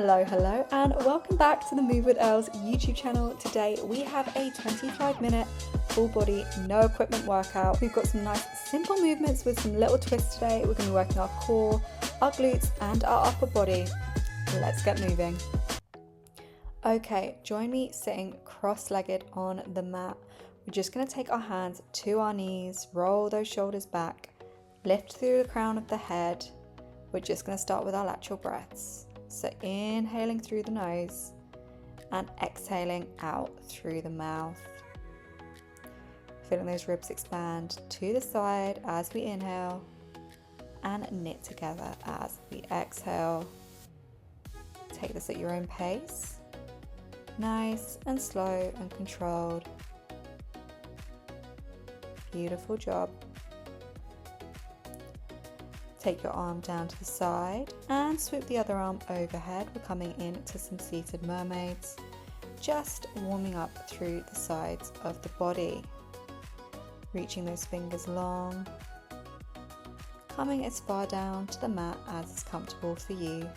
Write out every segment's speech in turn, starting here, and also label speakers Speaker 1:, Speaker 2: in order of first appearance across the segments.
Speaker 1: Hello and welcome back to the Move with Earls YouTube channel. Today we have a 25-minute full body, no equipment workout. We've got some nice simple movements with some little twists today. We're going to be working our core, our glutes and our upper body. Let's get moving. Okay, join me sitting cross-legged on the mat. We're just going to take our hands to our knees, roll those shoulders back, lift through the crown of the head. We're just going to start with our lateral breaths. So inhaling through the nose and exhaling out through the mouth. Feeling those ribs expand to the side as we inhale and knit together as we exhale. Take this at your own pace. Nice and slow and controlled. Beautiful job. Take your arm down to the side and swoop the other arm overhead. We're coming into some seated mermaids, just warming up through the sides of the body. Reaching those fingers long, coming as far down to the mat as is comfortable for you.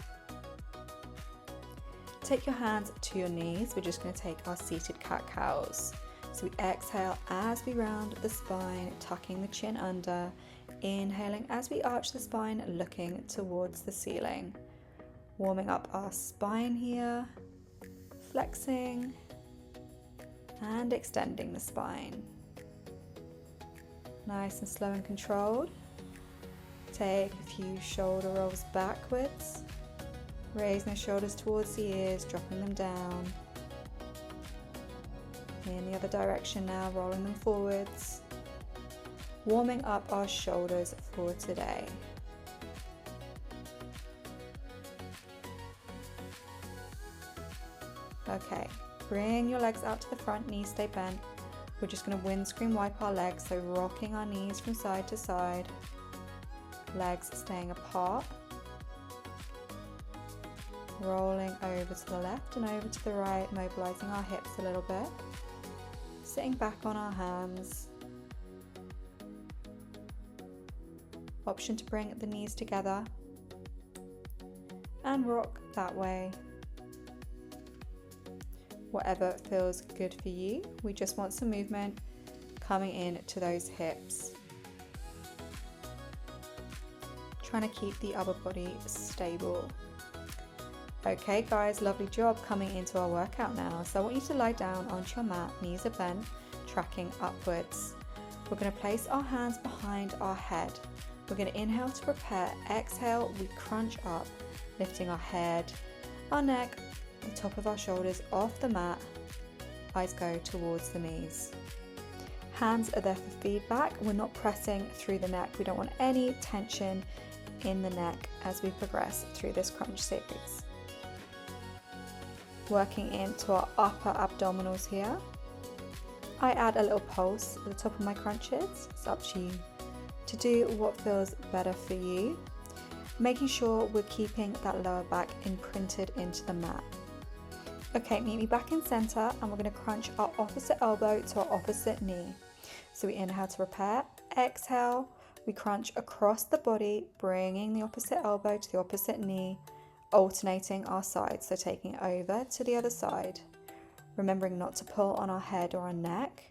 Speaker 1: Take your hands to your knees. We're just going to take our seated cat-cows. So we exhale as we round the spine, tucking the chin under. Inhaling as we arch the spine, looking towards the ceiling. Warming up our spine here, flexing and extending the spine. Nice and slow and controlled. Take a few shoulder rolls backwards. Raising the shoulders towards the ears, dropping them down. In the other direction now, rolling them forwards. Warming up our shoulders for today. Okay, bring your legs out to the front, knees stay bent. We're just going to windscreen wipe our legs, so rocking our knees from side to side. Legs staying apart. Rolling over to the left and over to the right, mobilizing our hips a little bit. Sitting back on our hands. Option to bring the knees together and rock that way. Whatever feels good for you. We just want some movement coming in to those hips. Trying to keep the upper body stable. Okay guys, lovely job. Coming into our workout now. So I want you to lie down onto your mat, knees are bent, tracking upwards. We're going to place our hands behind our head. We're going to inhale to prepare, exhale, we crunch up, lifting our head, our neck, the top of our shoulders off the mat, eyes go towards the knees. Hands are there for feedback, we're not pressing through the neck, we don't want any tension in the neck as we progress through this crunch series. Working into our upper abdominals here. I add a little pulse at the top of my crunches, it's up to you to do what feels better for you, making sure we're keeping that lower back imprinted into the mat. Okay, meet me back in center and we're going to crunch our opposite elbow to our opposite knee. So we inhale to prepare, exhale, we crunch across the body, bringing the opposite elbow to the opposite knee, alternating our sides, so taking it over to the other side. Remembering not to pull on our head or our neck.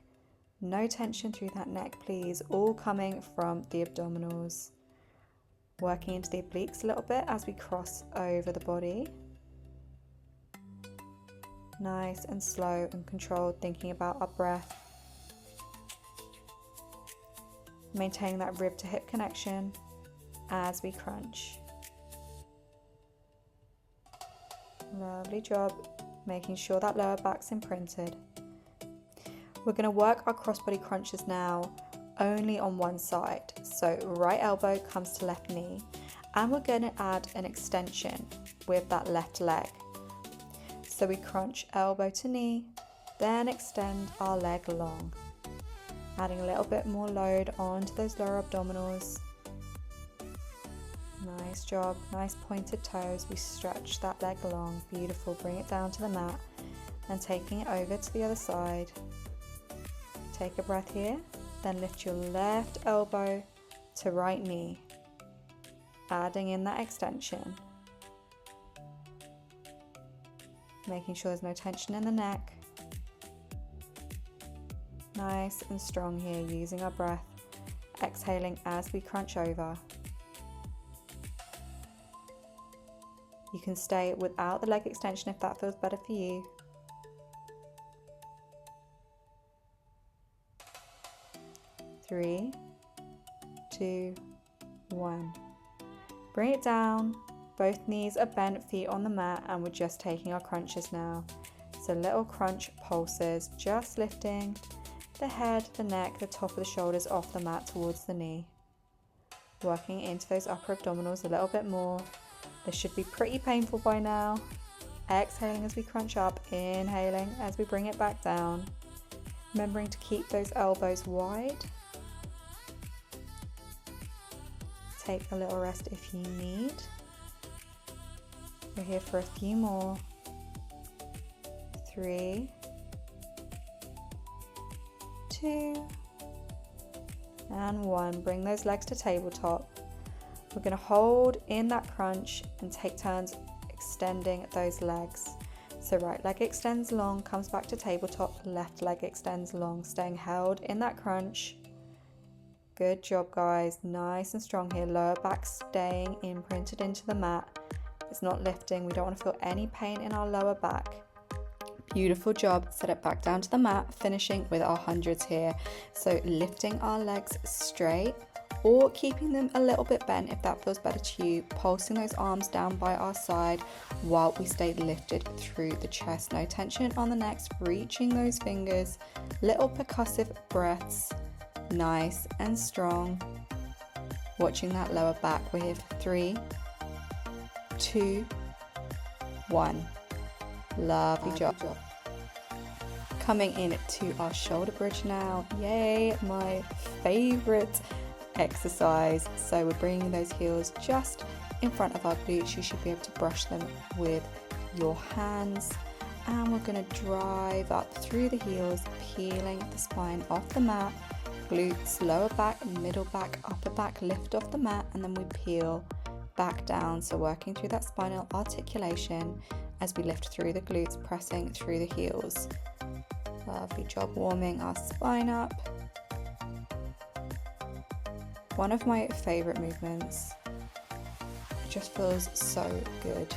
Speaker 1: No tension through that neck, please. All coming from the abdominals. Working into the obliques a little bit as we cross over the body. Nice and slow and controlled, thinking about our breath. Maintaining that rib to hip connection as we crunch. Lovely job. Making sure that lower back's imprinted. We're going to work our crossbody crunches now only on one side. So right elbow comes to left knee and we're going to add an extension with that left leg. So we crunch elbow to knee, then extend our leg long. Adding a little bit more load onto those lower abdominals. Nice job, nice pointed toes. We stretch that leg long, beautiful. Bring it down to the mat and taking it over to the other side. Take a breath here, then lift your left elbow to right knee, adding in that extension. making sure there's no tension in the neck. Nice and strong here, using our breath, exhaling as we crunch over. You can stay without the leg extension if that feels better for you. Three, two, one. Bring it down. Both knees are bent, feet on the mat, and we're just taking our crunches now. So little crunch pulses, just lifting the head, the neck, the top of the shoulders off the mat towards the knee. Working into those upper abdominals a little bit more. This should be pretty painful by now. Exhaling as we crunch up, inhaling as we bring it back down. Remembering to keep those elbows wide. Take a little rest if you need. We're here for a few more. 3, 2, and 1. Bring those legs to tabletop. We're going to hold in that crunch and take turns extending those legs. So right leg extends long, comes back to tabletop, left leg extends long, staying held in that crunch. Good job, guys. Nice and strong here. Lower back staying imprinted into the mat. It's not lifting. We don't want to feel any pain in our lower back. Beautiful job. Set it back down to the mat, finishing with our hundreds here. So lifting our legs straight or keeping them a little bit bent if that feels better to you. Pulsing those arms down by our side while we stay lifted through the chest. No tension on the neck. Reaching those fingers. Little percussive breaths. Nice and strong. Watching that lower back. We're here for 3, 2, 1. Lovely job. Coming in to our shoulder bridge now. Yay, my favorite exercise. So we're bringing those heels just in front of our glutes. You should be able to brush them with your hands. And we're going to drive up through the heels, peeling the spine off the mat. Glutes, lower back, middle back, upper back, lift off the mat, and then we peel back down. So working through that spinal articulation as we lift through the glutes, pressing through the heels. Lovely job warming our spine up. One of my favorite movements. It just feels so good.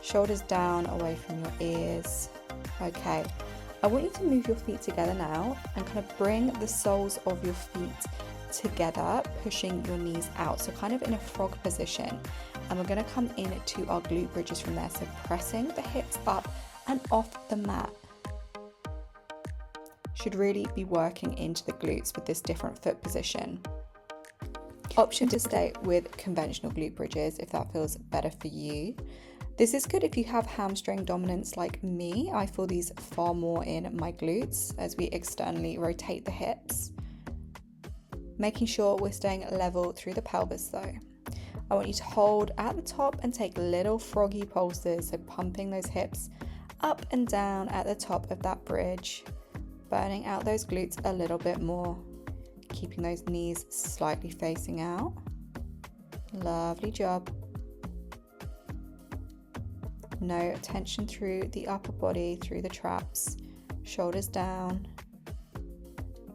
Speaker 1: Shoulders down, away from your ears. Okay, I want you to move your feet together now and kind of bring the soles of your feet together, pushing your knees out. So kind of in a frog position. And we're going to come in to our glute bridges from there. So pressing the hips up and off the mat. Should really be working into the glutes with this different foot position. Option to stay with conventional glute bridges if that feels better for you. This is good if you have hamstring dominance like me. I feel these far more in my glutes as we externally rotate the hips. Making sure we're staying level through the pelvis though. I want you to hold at the top and take little froggy pulses, so pumping those hips up and down at the top of that bridge, burning out those glutes a little bit more, keeping those knees slightly facing out. Lovely job. No tension through the upper body, through the traps, shoulders down,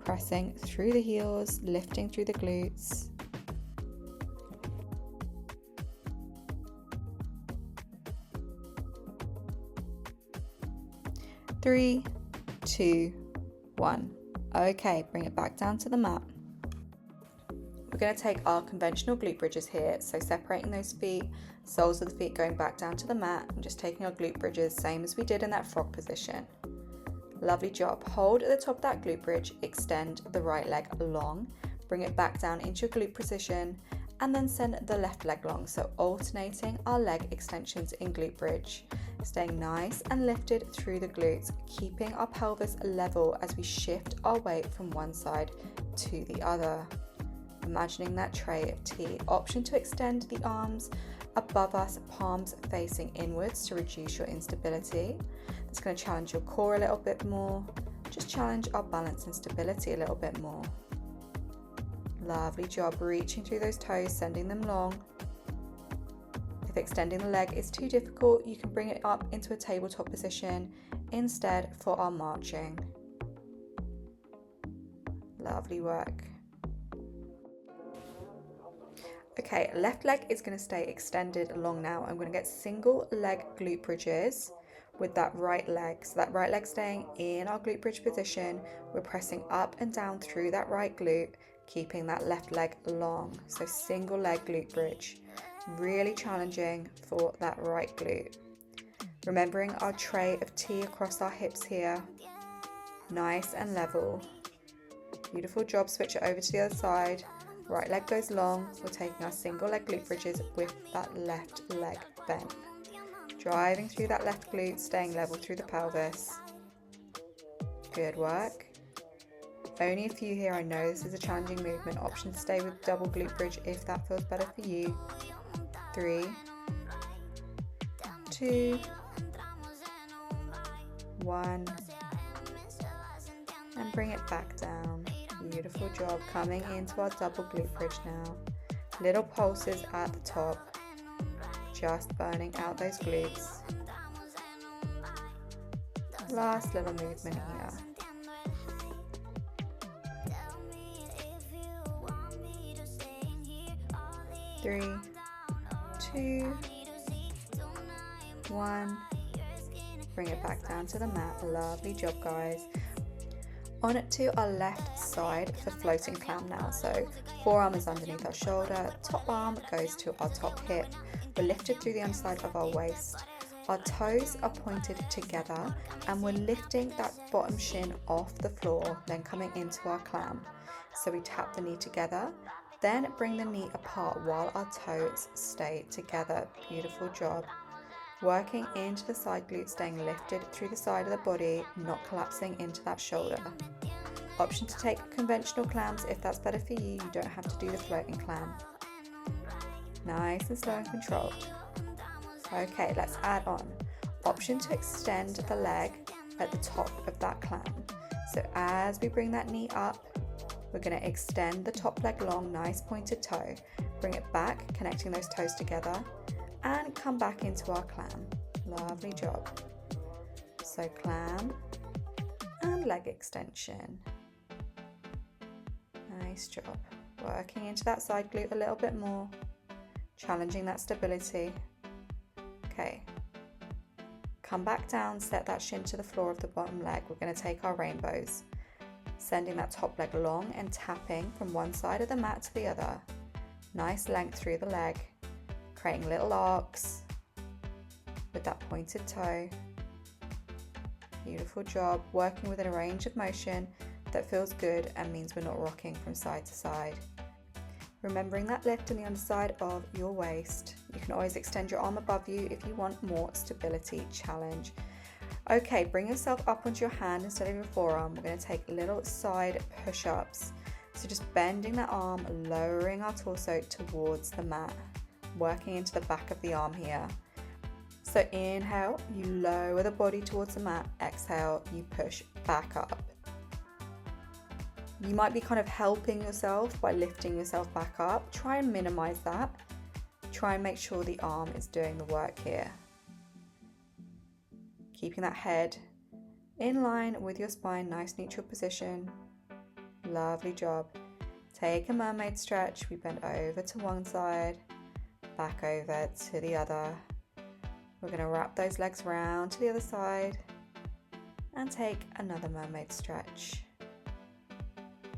Speaker 1: pressing through the heels, lifting through the glutes. Three, 2, 1. Okay, bring it back down to the mat. We're going to take our conventional glute bridges here, so separating those feet, soles of the feet going back down to the mat, and just taking our glute bridges, same as we did in that frog position. Lovely job. Hold at the top of that glute bridge, extend the right leg long, bring it back down into your glute position, and then send the left leg long. So alternating our leg extensions in glute bridge, staying nice and lifted through the glutes, keeping our pelvis level as we shift our weight from one side to the other. Imagining that tray of tea. Option to extend the arms above us, palms facing inwards to reduce your instability. It's going to challenge your core a little bit more. Just challenge our balance and stability a little bit more. Lovely job. Reaching through those toes, sending them long. If If extending the leg is too difficult, you can bring it up into a tabletop position instead for our marching. Lovely work. Okay, left leg is going to stay extended long now. I'm going to get single leg glute bridges with that right leg. So that right leg staying in our glute bridge position. We're pressing up and down through that right glute, keeping that left leg long. So single leg glute bridge. Really challenging for that right glute. Remembering our tray of tea across our hips here. Nice and level. Beautiful job. Switch it over to the other side. Right leg goes long. We're taking our single leg glute bridges with that left leg bent. Driving through that left glute, staying level through the pelvis. Good work. Only a few here. I know this is a challenging movement. Option to stay with double glute bridge if that feels better for you. 3, 2, 1, and bring it back down. Beautiful job. Coming into our double glute bridge now. Little pulses at the top, just burning out those glutes. Last little movement here. 3, 2, 1. Bring it back down to the mat. Lovely job, guys. On to our left side for floating clam now. So forearm is underneath our shoulder, top arm goes to our top hip. We're lifted through the underside of our waist. Our toes are pointed together and we're lifting that bottom shin off the floor, then coming into our clam. So we tap the knee together, then bring the knee apart while our toes stay together. Beautiful job. Working into the side glute, staying lifted through the side of the body, not collapsing into that shoulder. Option to take conventional clams if that's better for you. You don't have to do the floating clam. Nice and slow and controlled. Okay, let's add on. Option to extend the leg at the top of that clam. So as we bring that knee up, we're going to extend the top leg long, nice pointed toe. Bring it back, connecting those toes together. And come back into our clam. Lovely job. So clam and leg extension. Nice job. Working into that side glute a little bit more. Challenging that stability. Okay. Come back down, set that shin to the floor of the bottom leg. We're going to take our rainbows. Sending that top leg long and tapping from one side of the mat to the other. Nice length through the leg. Creating little arcs with that pointed toe. Beautiful job. Working within a range of motion that feels good and means we're not rocking from side to side. Remembering that lift on the underside of your waist. You can always extend your arm above you if you want more stability challenge. Okay, bring yourself up onto your hand instead of your forearm. We're going to take little side push-ups. So just bending that arm, lowering our torso towards the mat. Working into the back of the arm here. So inhale, you lower the body towards the mat. Exhale, you push back up. You might be kind of helping yourself by lifting yourself back up. Try and minimize that. Try and make sure the arm is doing the work here. Keeping that head in line with your spine, nice neutral position. Lovely job. Take a mermaid stretch. We bend over to one side. Back over to the other. We're going to wrap those legs round to the other side and take another mermaid stretch.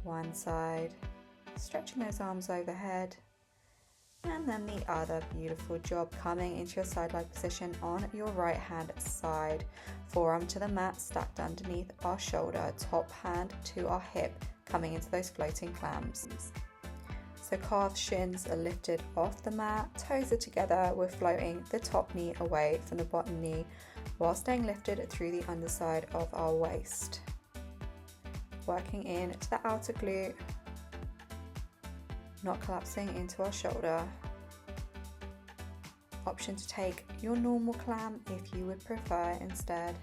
Speaker 1: One side, stretching those arms overhead, and then the other. Beautiful job. Coming into your side leg position on your right hand side. Forearm to the mat, stacked underneath our shoulder. Top hand to our hip, coming into those floating clams. So calves, shins are lifted off the mat, toes are together, we're floating the top knee away from the bottom knee while staying lifted through the underside of our waist. Working in to the outer glute, not collapsing into our shoulder. Option to take your normal clam if you would prefer instead.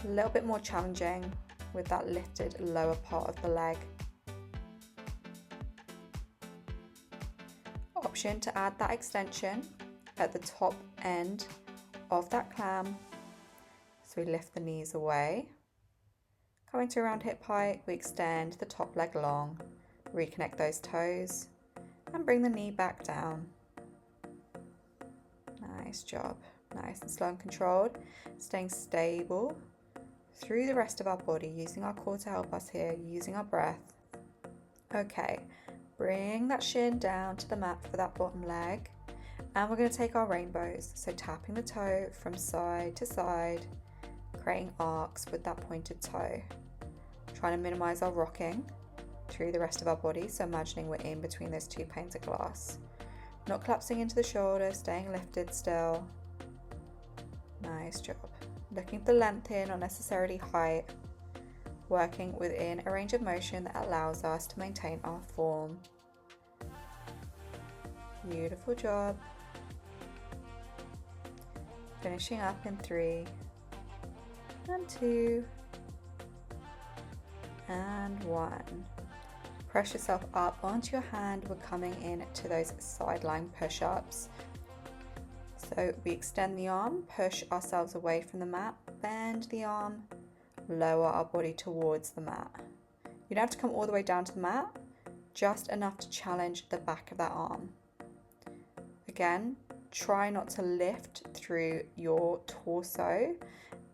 Speaker 1: A little bit more challenging with that lifted lower part of the leg. option to add that extension at the top end of that clam. So we lift the knees away. Coming to around hip height, we extend the top leg long, reconnect those toes, and bring the knee back down. Nice job. Nice and slow and controlled, staying stable through the rest of our body, using our core to help us here, using our breath. Okay, bring that shin down to the mat for that bottom leg, and we're going to take our rainbows. So tapping the toe from side to side, creating arcs with that pointed toe. Trying to minimize our rocking through the rest of our body, so imagining we're in between those two panes of glass. Not collapsing into the shoulder, staying lifted still. Nice job. Looking at the length here, not necessarily height. Working within a range of motion that allows us to maintain our form. Beautiful job. Finishing up in 3 and 2 and 1. Press yourself up onto your hand. We're coming in to those sideline push-ups. So we extend the arm, push ourselves away from the mat, bend the arm, lower our body towards the mat. You don't have to come all the way down to the mat, just enough to challenge the back of that arm. Again, try not to lift through your torso.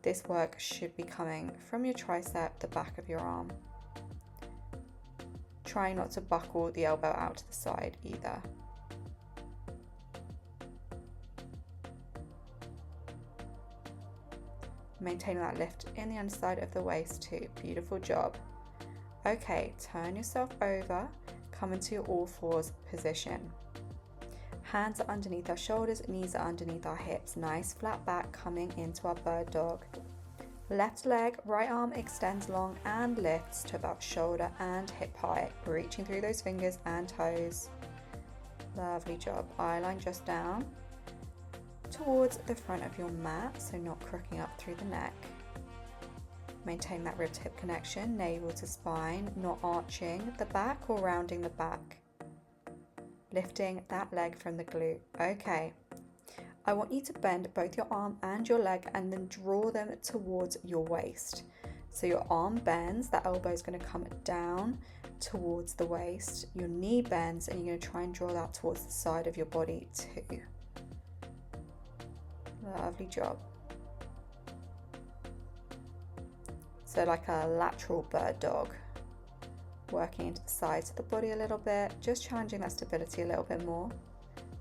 Speaker 1: This work should be coming from your tricep, the back of your arm. Try not to buckle the elbow out to the side either. Maintaining that lift in the underside of the waist too. Beautiful job. Okay, turn yourself over, come into your all fours position. Hands are underneath our shoulders, knees are underneath our hips. Nice flat back coming into our bird dog. Left leg, right arm extends long and lifts to about shoulder and hip height, reaching through those fingers and toes. Lovely job. Eye line just down towards the front of your mat, so not crooking up through the neck. Maintain that rib to hip connection, navel to spine, not arching the back or rounding the back. Lifting that leg from the glute. Okay, I want you to bend both your arm and your leg and then draw them towards your waist. So your arm bends, that elbow is going to come down towards the waist. Your knee bends and you're going to try and draw that towards the side of your body too. Lovely job. So like a lateral bird dog. Working into the sides of the body a little bit, just challenging that stability a little bit more.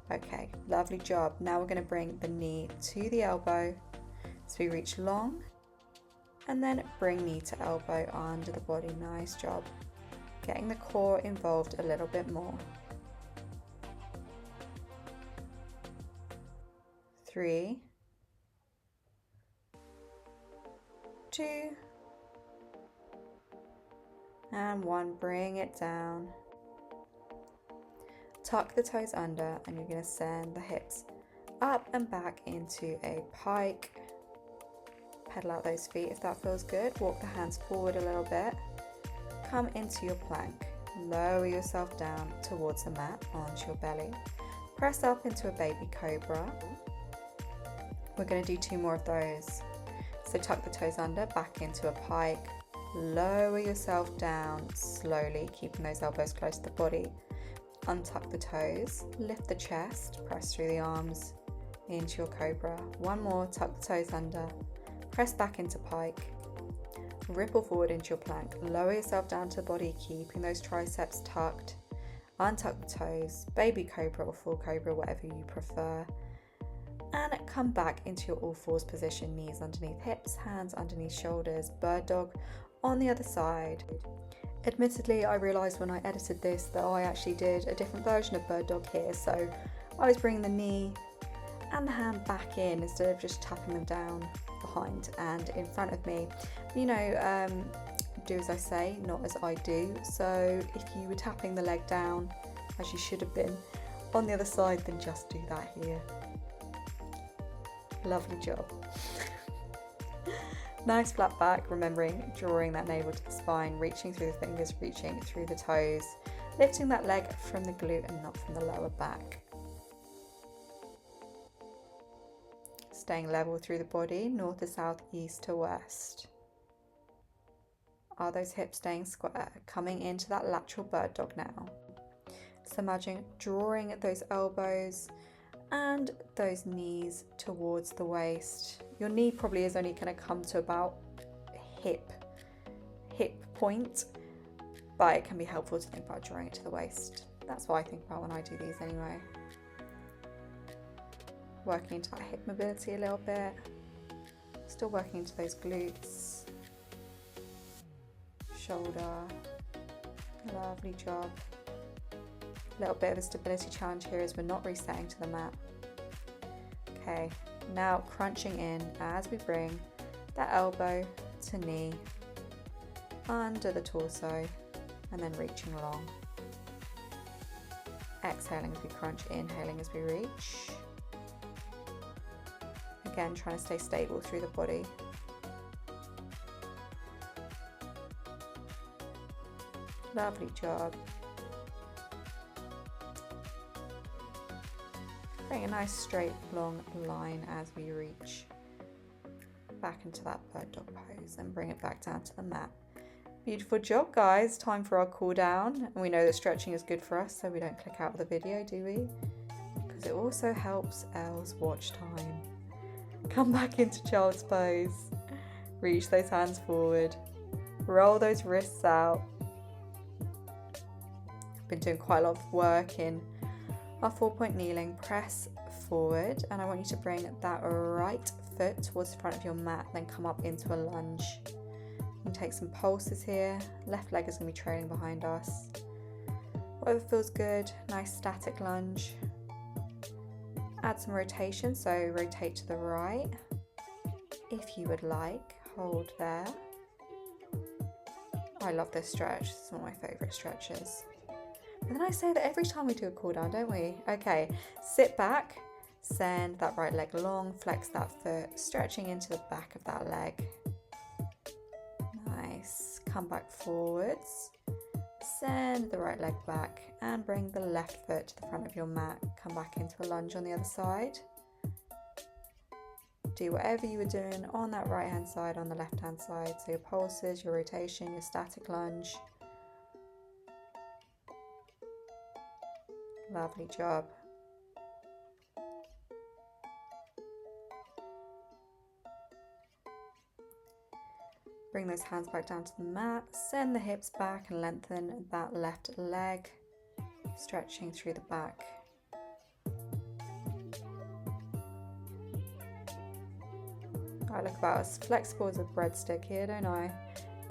Speaker 1: Okay, lovely job. Now we're going to bring the knee to the elbow. So we reach long and then bring knee to elbow under the body. Nice job. Getting the core involved a little bit more. 3, 2, and 1. Bring it down. Tuck the toes under and you're going to send the hips up and back into a pike. Pedal out those feet if that feels good. Walk the hands forward a little bit. Come into your plank. Lower yourself down towards the mat onto your belly. Press up into a baby cobra. We're going to do 2 more of those. So tuck the toes under, back into a pike. Lower yourself down slowly, keeping those elbows close to the body. Untuck the toes, lift the chest, press through the arms into your cobra. 1 more, tuck the toes under, press back into pike. Ripple forward into your plank. Lower yourself down to the body, keeping those triceps tucked. Untuck the toes, baby cobra or full cobra, whatever you prefer. And come back into your all fours position, knees underneath hips, hands underneath shoulders, bird dog on the other side. Admittedly, I realised when I edited this that I actually did a different version of bird dog here, so I was bringing the knee and the hand back in instead of just tapping them down behind and in front of me. You know, do as I say, not as I do. So if you were tapping the leg down, as you should have been, on the other side, then just do that here. Lovely job. Nice flat back, remembering drawing that navel to the spine, reaching through the fingers, reaching through the toes. lifting that leg from the glute and not from the lower back. Staying level through the body, north to south, east to west. Are those hips staying square? Coming into that lateral bird dog now. So imagine drawing those elbows and those knees towards the waist. Your knee probably is only going to come to about hip point, but it can be helpful to think about drawing it to the waist. That's what I think about when I do these anyway. Working into that hip mobility a little bit. Still working into those glutes. Shoulder. Lovely job. A little bit of a stability challenge here as we're not resetting to the mat. Okay, now crunching in as we bring that elbow to knee, under the torso, and then reaching long. Exhaling as we crunch, inhaling as we reach. Again, trying to stay stable through the body. Lovely job. Create a nice straight long line as we reach back into that bird dog pose and bring it back down to the mat. Beautiful job, guys. Time for our cool down. And we know that stretching is good for us, so we don't click out of the video, do we? Because it also helps Elle's watch time. Come back into child's pose. Reach those hands forward. Roll those wrists out. I've been doing quite a lot of work in our 4-point kneeling. Press forward, and I want you to bring that right foot towards the front of your mat, then come up into a lunge. You can take some pulses here. Left leg is going to be trailing behind us. Whatever feels good. Nice static lunge. Add some rotation, so rotate to the right if you would like. Hold there. I love this stretch. This is one of my favourite stretches. But then I say that every time we do a cool down, don't we? Okay, sit back, send that right leg long, flex that foot, stretching into the back of that leg. Nice. Come back forwards, send the right leg back, and bring the left foot to the front of your mat. Come back into a lunge on the other side. Do whatever you were doing on that right hand side, on the left hand side. So your pulses, your rotation, your static lunge. Lovely job. Bring those hands back down to the mat. Send the hips back and lengthen that left leg, stretching through the back. I look about as flexible as a breadstick here, don't I?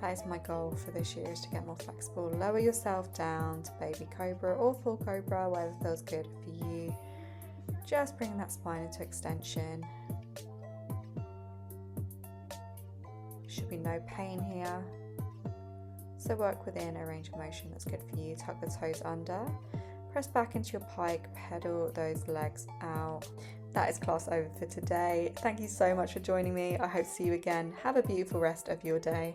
Speaker 1: That is my goal for this year, is to get more flexible. Lower yourself down to baby cobra or full cobra, whatever feels good for you. Just bringing that spine into extension. Should be no pain here. So work within a range of motion that's good for you. Tuck the toes under. Press back into your pike, pedal those legs out. That is class over for today. Thank you so much for joining me. I hope to see you again. Have a beautiful rest of your day.